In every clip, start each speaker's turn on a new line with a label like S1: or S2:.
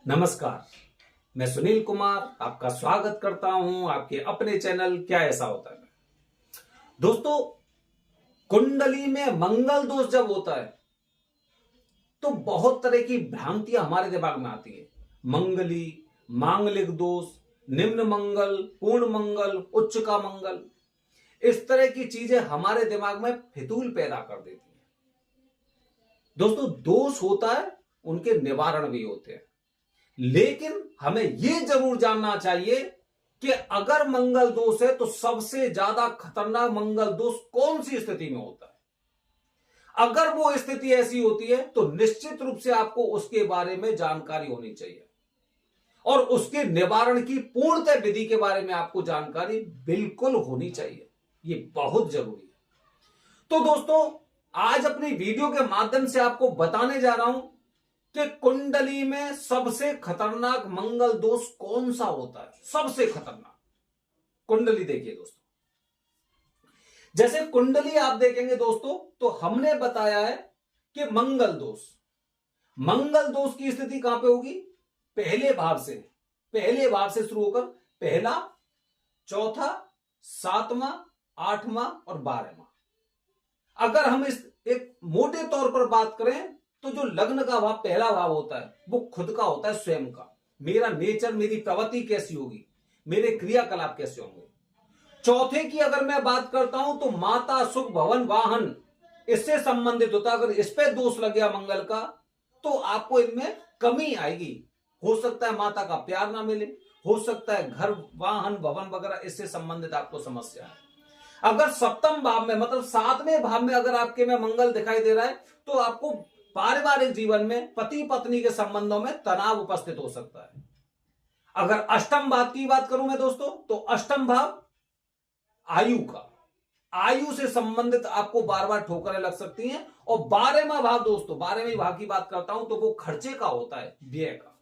S1: नमस्कार। मैं सुनील कुमार आपका स्वागत करता हूं आपके अपने चैनल क्या ऐसा होता है। दोस्तों, कुंडली में मंगल दोष जब होता है तो बहुत तरह की भ्रांतियां हमारे दिमाग में आती है। मंगली, मांगलिक दोष, निम्न मंगल, पूर्ण मंगल, उच्च का मंगल, इस तरह की चीजें हमारे दिमाग में फितूल पैदा कर देती हैं। दोस्तों, दोष होता है, उनके निवारण भी होते हैं, लेकिन हमें यह जरूर जानना चाहिए कि अगर मंगल दोष है तो सबसे ज्यादा खतरनाक मंगल दोष कौन सी स्थिति में होता है। अगर वो स्थिति ऐसी होती है तो निश्चित रूप से आपको उसके बारे में जानकारी होनी चाहिए और उसके निवारण की पूर्णतः विधि के बारे में आपको जानकारी बिल्कुल होनी चाहिए। ये बहुत जरूरी है। तो दोस्तों, आज अपनी वीडियो के माध्यम से आपको बताने जा रहा हूं कि कुंडली में सबसे खतरनाक मंगल दोष कौन सा होता है। सबसे खतरनाक कुंडली देखिए दोस्तों, जैसे कुंडली आप देखेंगे दोस्तों तो हमने बताया है कि मंगल दोष की स्थिति कहां पे होगी? पहले भाव से शुरू होकर पहला, चौथा, सातवां, आठवां और 12वां। अगर हम इस एक मोटे तौर पर बात करें तो जो लग्न का भाव, पहला भाव होता है, वो खुद का होता है, स्वयं का। मेरा नेचर, मेरी प्रवृत्ति कैसी होगी, मेरे क्रियाकलाप कैसे होंगे। चौथे की अगर मैं बात करता हूं तो माता, सुख, भवन, वाहन, इससे संबंधित होता है। अगर इस पे दोष लग गया मंगल का तो आपको इनमें कमी आएगी। हो सकता है माता का प्यार ना मिले, हो सकता है घर, वाहन, भवन वगैरह इससे संबंधित आपको समस्या है। अगर सप्तम भाव में, मतलब 7वें भाव में अगर आपके में मंगल दिखाई दे रहा है तो आपको पारिवारिक जीवन में पति पत्नी के संबंधों में तनाव उपस्थित हो सकता है। अगर अष्टम भाव की बात करूं मैं दोस्तों तो अष्टम भाव आयु से संबंधित आपको बार बार ठोकरें लग सकती हैं। और 12वां भाव दोस्तों, 12वें भाव की बात करता हूं तो वो खर्चे का होता है, व्यय का।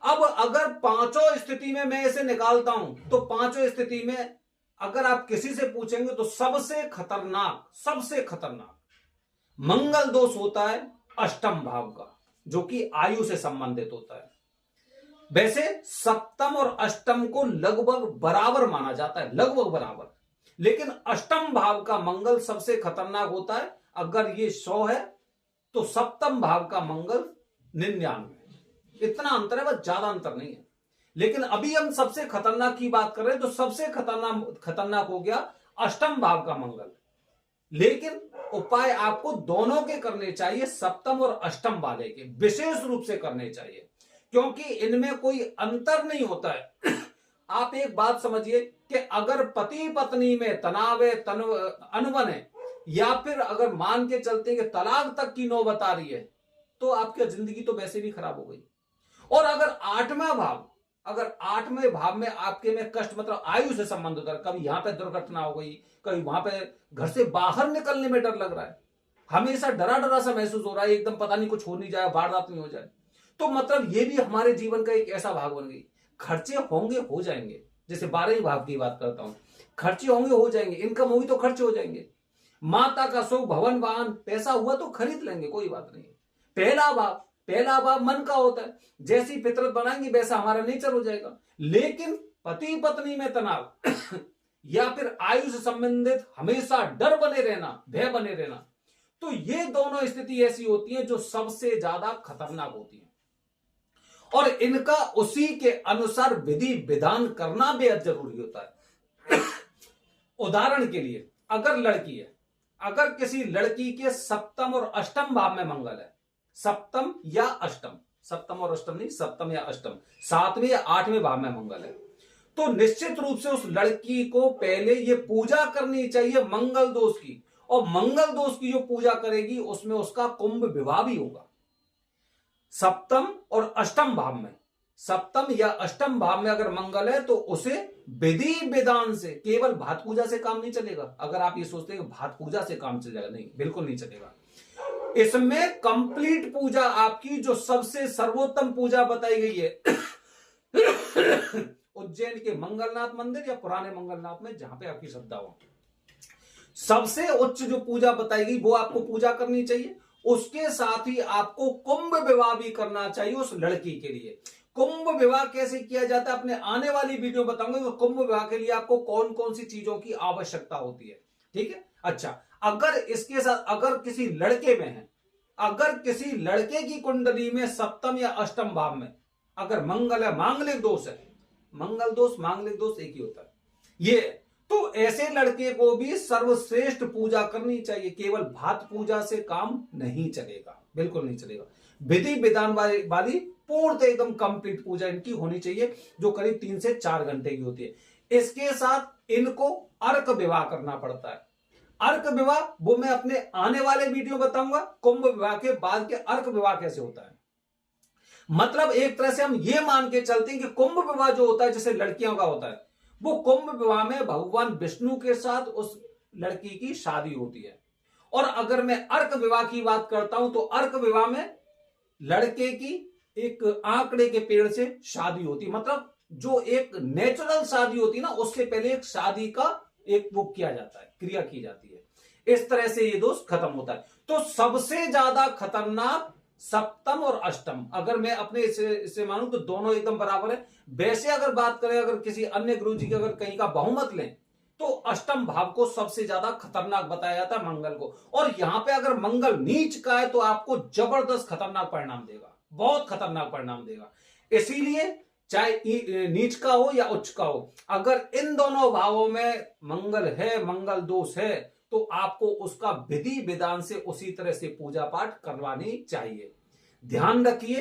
S1: अब अगर पांचों स्थिति में मैं इसे निकालता हूं तो पांचों स्थिति में अगर आप किसी से पूछेंगे तो सबसे खतरनाक मंगल दोष होता है अष्टम भाव का, जो कि आयु से संबंधित होता है। वैसे सप्तम और अष्टम को लगभग बराबर माना जाता है, लगभग बराबर, लेकिन अष्टम भाव का मंगल सबसे खतरनाक होता है। अगर ये 100 है तो सप्तम भाव का मंगल 99। इतना अंतर है, बस ज्यादा अंतर नहीं है। लेकिन अभी हम सबसे खतरनाक की बात कर रहे हैं तो सबसे खतरनाक हो गया अष्टम भाव का मंगल। लेकिन उपाय आपको दोनों के करने चाहिए, सप्तम और अष्टम वाले के विशेष रूप से करने चाहिए, क्योंकि इनमें कोई अंतर नहीं होता है। आप एक बात समझिए कि अगर पति पत्नी में तनाव है, अनबन है, या फिर अगर मान के चलते कि तलाक तक की नौबत आ रही है तो आपकी जिंदगी तो वैसे भी खराब हो गई। और अगर 8वें भाव में आपके में कष्ट, मतलब आयु से संबंध होता है, कभी यहां पे दुर्घटना हो गई, कभी वहां पे घर से बाहर निकलने में डर लग रहा है, हमेशा डरा सा महसूस हो रहा है, एकदम पता नहीं कुछ हो नहीं जाए, वारदात नहीं हो जाए, तो मतलब ये भी हमारे जीवन का एक ऐसा भाग बन गई। खर्चे होंगे, हो जाएंगे। जैसे 12वें भाव की बात करता हूं, खर्चे होंगे, हो जाएंगे, इनकम होगी तो खर्चे हो जाएंगे। माता का सुख, भवन, वाहन, पैसा हुआ तो खरीद लेंगे, कोई बात नहीं। पहला भाव मन का होता है, जैसी फितरत बनाएंगे वैसा हमारा नेचर हो जाएगा। लेकिन पति पत्नी में तनाव या फिर आयु से संबंधित हमेशा डर बने रहना, भय बने रहना, तो ये दोनों स्थिति ऐसी होती है जो सबसे ज्यादा खतरनाक होती है और इनका उसी के अनुसार विधि विधान करना बेहद जरूरी होता है। उदाहरण के लिए, अगर लड़की है, अगर किसी लड़की के सप्तम और अष्टम भाव में मंगल है, सप्तम या अष्टम, सप्तम और अष्टम नहीं, सप्तम या अष्टम, 7वें या 8वें भाव में मंगल है, तो निश्चित रूप से उस लड़की को पहले ये पूजा करनी चाहिए मंगल दोष की। और मंगल दोष की जो पूजा करेगी उसमें उसका कुंभ विवाह भी होगा। सप्तम और अष्टम भाव में, सप्तम या अष्टम भाव में अगर मंगल है तो उसे विधि विधान से, केवल भात पूजा से काम नहीं चलेगा। अगर आप ये सोचते हैं कि भात पूजा से काम चल जाएगा, नहीं, बिल्कुल नहीं चलेगा। इसमें कंप्लीट पूजा आपकी, जो सबसे सर्वोत्तम पूजा बताई गई है उज्जैन के मंगलनाथ मंदिर या पुराने मंगलनाथ में, जहां पे आपकी श्रद्धा हो, सबसे उच्च जो पूजा बताई गई वो आपको पूजा करनी चाहिए। उसके साथ ही आपको कुंभ विवाह भी करना चाहिए उस लड़की के लिए। कुंभ विवाह कैसे किया जाता है अपने आने वाली वीडियो बताऊंगा कि कुंभ विवाह के लिए आपको कौन कौन सी चीजों की आवश्यकता होती है। ठीक है। अच्छा, अगर इसके साथ अगर किसी लड़के में है, अगर किसी लड़के की कुंडली में सप्तम या अष्टम भाव में अगर मंगल है, मांगलिक दोष है, मंगल दोष मांगलिक दोष एक ही होता है ये, तो ऐसे लड़के को भी सर्वश्रेष्ठ पूजा करनी चाहिए। केवल भात पूजा से काम नहीं चलेगा, बिल्कुल नहीं चलेगा। विधि विधान वाली पूर्ण एकदम कंप्लीट पूजा इनकी होनी चाहिए, जो करीब 3 से 4 घंटे की होती है। इसके साथ इनको अर्क विवाह करना पड़ता है। अर्क विवाह वो मैं अपने आने वाले वीडियो बताऊंगा। कुंभ विवाह के बाद के अर्क विवाह कैसे होता है, मतलब एक तरह से हम ये मान के चलते हैं कि कुंभ विवाह जो होता है जैसे लड़कियों का होता है, वो कुंभ विवाह में भगवान विष्णु के साथ उस लड़की की शादी होती है। और अगर मैं अर्क विवाह की बात करता हूं तो अर्क विवाह में लड़के की एक आंकड़े के पेड़ से शादी होती है, मतलब जो एक नेचुरल शादी होती है ना, उससे पहले एक शादी का एक वो किया जाता है, क्रिया की जाती है। इस तरह से ये दोष खत्म होता है। तो सबसे ज्यादा खतरनाक सप्तम और अष्टम, अगर मैं अपने इसे मानूं तो दोनों एकदम बराबर है। वैसे अगर बात करें, अगर किसी अन्य गुरु जी के अगर कहीं का बहुमत लें तो अष्टम भाव को सबसे ज्यादा खतरनाक बताया जाता है, मंगल को। और यहां पे अगर मंगल नीच का है तो आपको जबरदस्त खतरनाक परिणाम देगा, बहुत खतरनाक परिणाम देगा। इसीलिए चाहे नीच का हो या उच्च का हो, अगर इन दोनों भावों में मंगल है, मंगल दोष है, तो आपको उसका विधि विधान से उसी तरह से पूजा पाठ करवानी चाहिए। ध्यान रखिए,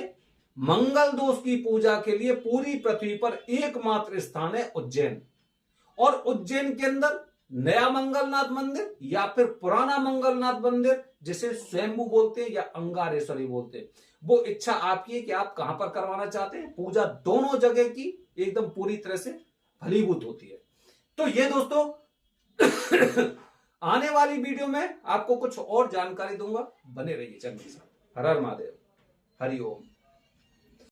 S1: मंगल दोष की पूजा के लिए पूरी पृथ्वी पर एकमात्र स्थान है उज्जैन। और उज्जैन के अंदर नया मंगलनाथ मंदिर या फिर पुराना मंगलनाथ मंदिर, जिसे स्वयंभू बोलते हैं या अंगारेश्वरी बोलते हैं, वो इच्छा आपकी है कि आप कहां पर करवाना चाहते हैं। पूजा दोनों जगह की एकदम पूरी तरह से फलीभूत होती है। तो ये दोस्तों आने वाली वीडियो में आपको कुछ और जानकारी दूंगा, बने रहिए चैनल के साथ। हर हर महादेव, हरि ओम।